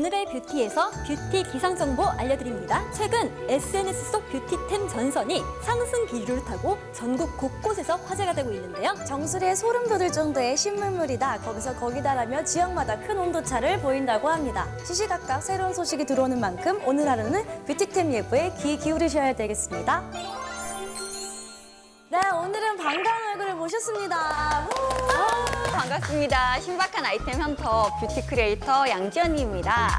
오늘의 뷰티에서 뷰티 기상 정보 알려드립니다. 최근 SNS 속 뷰티템 전선이 상승 기류를 타고 전국 곳곳에서 화제가 되고 있는데요. 정수리에 소름 돋을 정도의 신문물이다. 거기서 거기다라며 지역마다 큰 온도차를 보인다고 합니다. 시시각각 새로운 소식이 들어오는 만큼 오늘 하루는 뷰티템 예보에 귀 기울이셔야 되겠습니다. 네, 오늘은 반가운 얼굴을 모셨습니다. 반갑습니다. 신박한 아이템 헌터 뷰티 크리에이터 양지연입니다.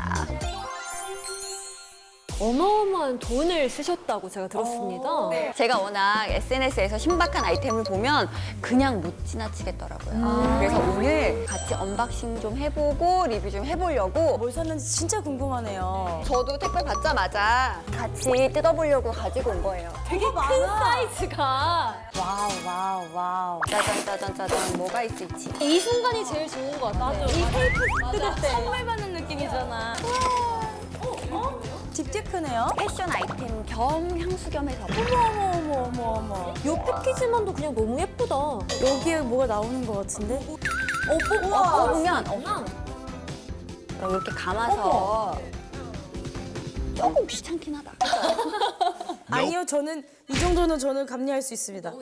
어마어마한 돈을 쓰셨다고 제가 들었습니다. 제가 워낙 SNS에서 신박한 아이템을 보면 그냥 못 지나치겠더라고요. 그래서 오늘 같이 언박싱 좀 해보고 리뷰 좀 해보려고 뭘 샀는지 진짜 궁금하네요. 저도 택배 받자마자 같이 뜯어보려고 가지고 온 거예요. 되게 큰 사이즈가 와우, 와우, 와우. 짜잔 짜잔 짜잔 뭐가 있을지. 이 순간이 제일 좋은 것 같아요. 이 테이프 뜯을 때. 선물 받는 느낌이잖아. 딥티크네요. 패션 아이템 겸 향수 겸 해서 어머. 이 패키지만도 그냥 너무 예쁘다. 여기에 뭐가 나오는 것 같은데? 보면 이렇게 감아서 조금 귀찮긴 하다. 아니요, 저는 이 정도는 저는 감내할 수 있습니다.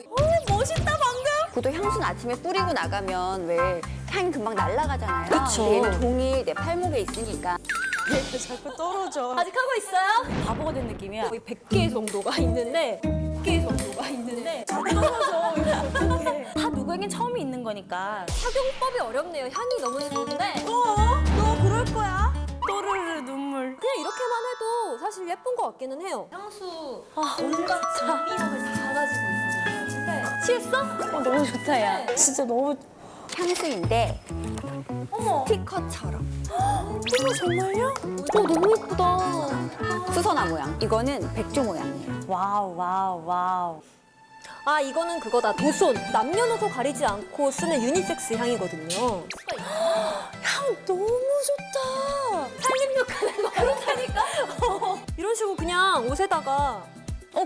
멋있다, 방금. 보통 향수는 아침에 뿌리고 나가면 왜 향이 금방 날아가잖아요. 그쵸. 근데 얘는 종이 내 팔목에 있으니까. 자꾸 떨어져. 아직 하고 있어요? 바보가 된 느낌이야. 거의 100개 정도가 있는데 100개 정도가 있는데 떨어져. 이거 어떡해. 다 누구에겐 처음이 있는 거니까. 착용법이 어렵네요. 향이 너무 좋은데 너 그럴 거야? 또르르 눈물. 그냥 이렇게만 해도 사실 예쁜 것 같기는 해요. 향수 온갖 장미향을 다 가지고 있는 것 같은데 취했어? 너무 좋다, 야. 진짜 너무. 향수인데 어머. 스티커처럼 이거 정말요? 너무 예쁘다. 수선화 모양. 이거는 백조 모양이에요. 와우. 아 이거는 그거다. 도손. 남녀노소 가리지 않고 쓰는 유니섹스 향이거든요. 향 너무 좋다. 살림욕하는 거 그렇다니까? 이런 식으로 그냥 옷에다가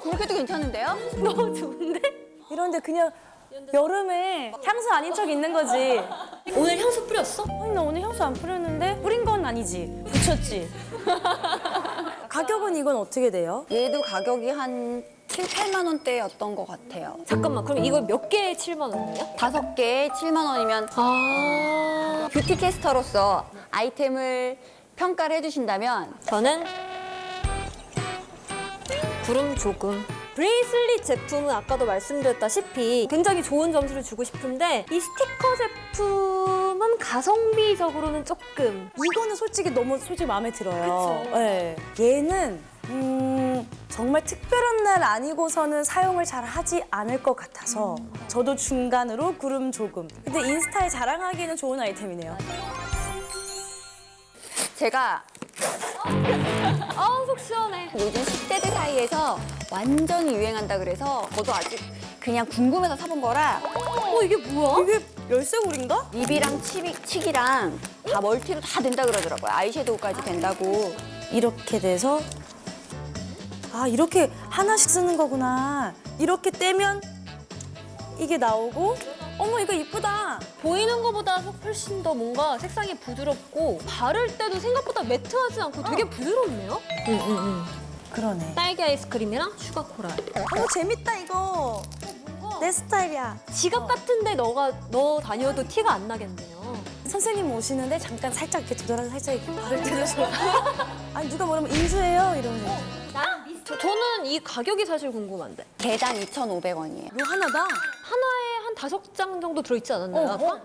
그렇게도 괜찮은데요? 너무 좋은데? 이런데 그냥 여름에 향수 아닌 척 있는 거지. 오늘 향수 뿌렸어? 아니, 나 오늘 향수 안 뿌렸는데? 뿌린 건 아니지. 붙였지. 가격은 이건 어떻게 돼요? 얘도 가격이 한 7, 8만 원대였던 것 같아요. 잠깐만 그럼 이거 몇 개에 7만 원이에요? 5개에 7만 원이면 아 뷰티 캐스터로서 아이템을 평가를 해주신다면 저는 구름 조금. 브레이슬릿 제품은 아까도 말씀드렸다시피 굉장히 좋은 점수를 주고 싶은데 이 스티커 제품은 가성비적으로는 조금 이거는 솔직히 마음에 들어요. 그쵸. 네. 얘는 정말 특별한 날 아니고서는 사용을 잘 하지 않을 것 같아서 저도 중간으로 구름 조금. 근데 인스타에 자랑하기에는 좋은 아이템이네요. 제가 아우 속 시원해. 요즘 10대들 사이에서 완전히 유행한다 그래서 저도 아직 그냥 궁금해서 사본 거라 이게 뭐야? 이게 열쇠고리인가? 립이랑 칙이랑 다 멀티로 다 된다 그러더라고요. 아이섀도우까지 된다고. 이렇게 돼서 이렇게 하나씩 쓰는 거구나. 이렇게 떼면 이게 나오고 어머 이거 이쁘다. 보이는 것보다 훨씬 더 뭔가 색상이 부드럽고 바를 때도 생각보다 매트하지 않고 되게 부드럽네요. 그러네. 딸기 아이스크림이랑 슈가 코랄. 재밌다 이거. 내 스타일이야. 지갑 같은데 넣어 다녀도 티가 안 나겠네요. 선생님 오시는데 잠깐 살짝 이렇게 조절해서 살짝 이렇게 바를 때도 좋아. 아니 누가 뭐라면 인수해요 이러면서. 저는 이 가격이 사실 궁금한데. 개당 2,500원이에요. 이거 하나다? 하나에 한 5장 정도 들어있지 않았나요? 아까?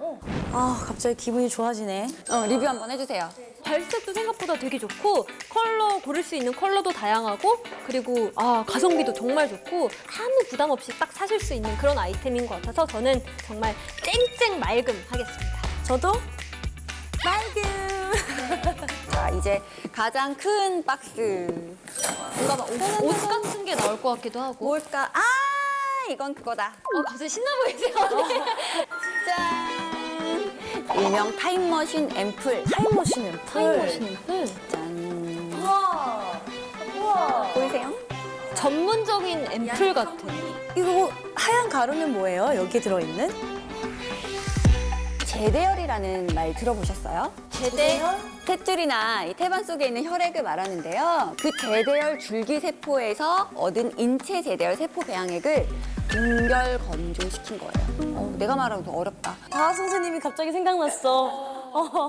갑자기 기분이 좋아지네. 리뷰 한번 해주세요. 발색도 생각보다 되게 좋고 컬러 고를 수 있는 컬러도 다양하고 그리고 가성비도 정말 좋고 아무 부담 없이 딱 사실 수 있는 그런 아이템인 것 같아서 저는 정말 쨍쨍 맑음 하겠습니다. 저도 맑음. 아, 자, 이제 가장 큰 박스. 뭔가 막 옷 같은 게 나올 것 같기도 하고. 뭘까? 이건 그거다. 갑자기 신나 보이세요? 언니? 짠! 일명 타임머신 앰플. 타임머신 앰플. 타임머신 앰플. 짠. 우와. 보이세요? 전문적인 앰플 같아. 이거 하얀 가루는 뭐예요? 여기에 들어있는? 제대열이라는 말 들어보셨어요? 제대 탯줄이나 이 태반 속에 있는 혈액을 말하는데요. 그 제대열 줄기세포에서 얻은 인체 제대열 세포 배양액을 동결 건조시킨 거예요. 내가 말하면 더 어렵다. 다하 선생님이 갑자기 생각났어.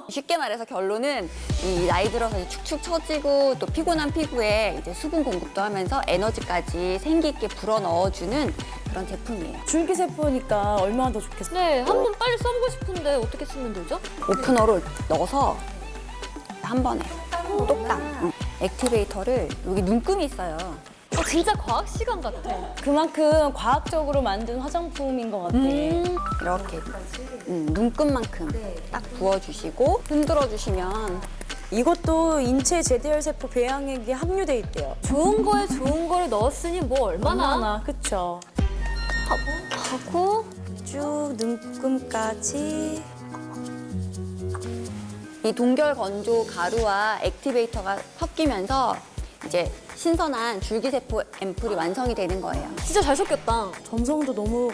쉽게 말해서 결론은 이 나이 들어서 이 축축 처지고 또 피곤한 피부에 이제 수분 공급도 하면서 에너지까지 생기 있게 불어 넣어주는 그런 제품이에요. 줄기세포니까 얼마나 더 좋겠어. 네, 한번 빨리 써보고 싶은데 어떻게 쓰면 되죠? 오프너로 넣어서 한 번에 똑딱 액티베이터를 여기 눈금이 있어요. 진짜 과학 시간 같아. 그만큼 과학적으로 만든 화장품인 것 같아. 이렇게 눈금만큼 딱 부어주시고 흔들어 주시면 이것도 인체 제대열 세포 배양액이 함유돼 있대요. 좋은 거에 좋은 거를 넣었으니 뭐 얼마나 그쵸? 하고 쭉 눈금까지. 이 동결 건조 가루와 액티베이터가 섞이면서 이제 신선한 줄기세포 앰플이 완성이 되는 거예요. 진짜 잘 섞였다. 점성도 너무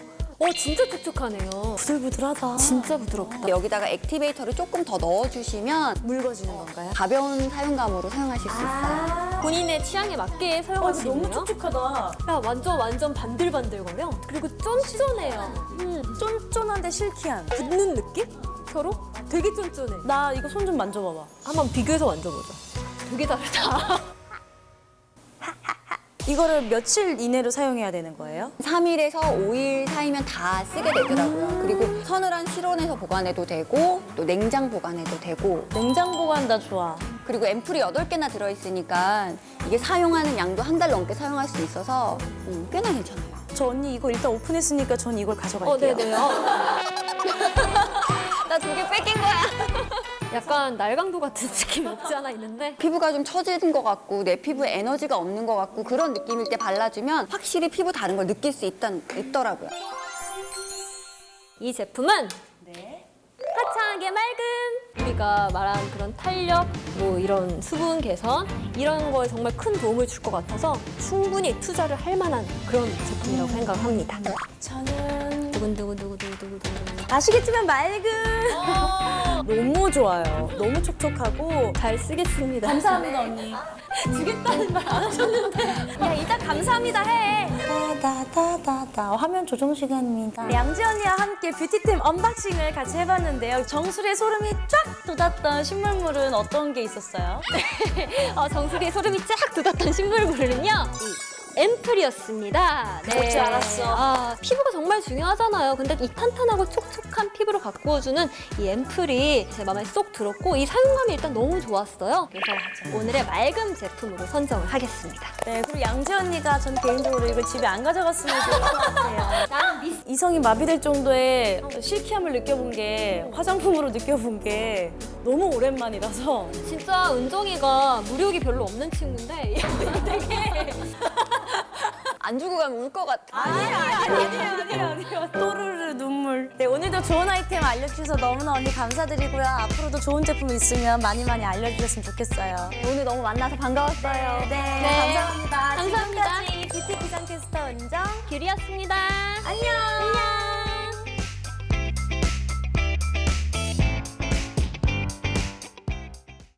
진짜 촉촉하네요. 부들부들하다. 진짜 부드럽다. 여기다가 액티베이터를 조금 더 넣어주시면 묽어지는 건가요? 가벼운 사용감으로 사용하실 수 있어요. 본인의 취향에 맞게 사용할 수 너무 있네요. 촉촉하다. 야, 완전 반들반들거려. 그리고 쫀쫀해요. 쫀쫀한데 실키한. 붙는 느낌? 서로? 되게 쫀쫀해. 나 이거 손 좀 만져봐봐. 한번 비교해서 만져보자. 되게 다르다. 이거를 며칠 이내로 사용해야 되는 거예요? 3일에서 5일 사이면 다 쓰게 되더라고요. 그리고 서늘한 실온에서 보관해도 되고 또 냉장 보관해도 되고 냉장 보관 다 좋아. 그리고 앰플이 8개나 들어있으니까 이게 사용하는 양도 한 달 넘게 사용할 수 있어서 꽤나 괜찮아요. 저 언니 이거 일단 오픈했으니까 전 이걸 가져갈게요. 네네. 나 2개 뺏긴 거야. 약간 날강도 같은 느낌이 없지 않아 있는데. 피부가 좀 처지는 것 같고 내 피부에 에너지가 없는 것 같고 그런 느낌일 때 발라주면 확실히 피부 다른 걸 느낄 수 있더라고요. 이 제품은 화창하게 맑음. 우리가 말한 그런 탄력, 뭐 이런 수분 개선 이런 거에 정말 큰 도움을 줄 것 같아서 충분히 투자를 할 만한 그런 제품이라고 생각합니다. 저는 두근두근두근두근두근. 아시겠지만 맑음. 너무 좋아요. 너무 촉촉하고 잘 쓰겠습니다. 감사합니다 언니. 주겠다는 말 안 하셨는데. 야 일단 감사합니다 해. 다다다다다 화면 조정 시간입니다. 양지 언니와 함께 뷰티템 언박싱을 같이 해봤는데요. 정수리에 소름이 쫙 돋았던 신물물은 어떤 게 있었어요? 정수리에 소름이 쫙 돋았던 신물물은요. 이 앰플이었습니다. 그럴 줄 알았어. 피부가 정말 중요하잖아요. 근데 이 탄탄하고 촉촉한 피부를 가꾸어주는 이 앰플이 제 마음에 쏙 들었고 이 사용감이 일단 너무 좋았어요. 그래서 오늘의 맑음 제품으로 선정을 하겠습니다. 네 그리고 양지 언니가 전 개인적으로 이걸 집에 안 가져갔으면 좋을 것 같아요. 나는 미스 이성이 마비될 정도의 실키함을 느껴본 게 화장품으로 느껴본 게 너무 오랜만이라서 진짜 은정이가 무력이 별로 없는 친구인데 되게 안 주고 가면 울 것 같아. 아니에요. 또르르 눈물. 네, 오늘도 좋은 아이템 알려주셔서 너무나 언니 감사드리고요. 앞으로도 좋은 제품 있으면 많이 많이 알려주셨으면 좋겠어요. 오늘 너무 만나서 반가웠어요. 네, 감사합니다. 감사합니다. 지금까지 뷰티 기상캐스터 은정. 귤이었습니다. 안녕.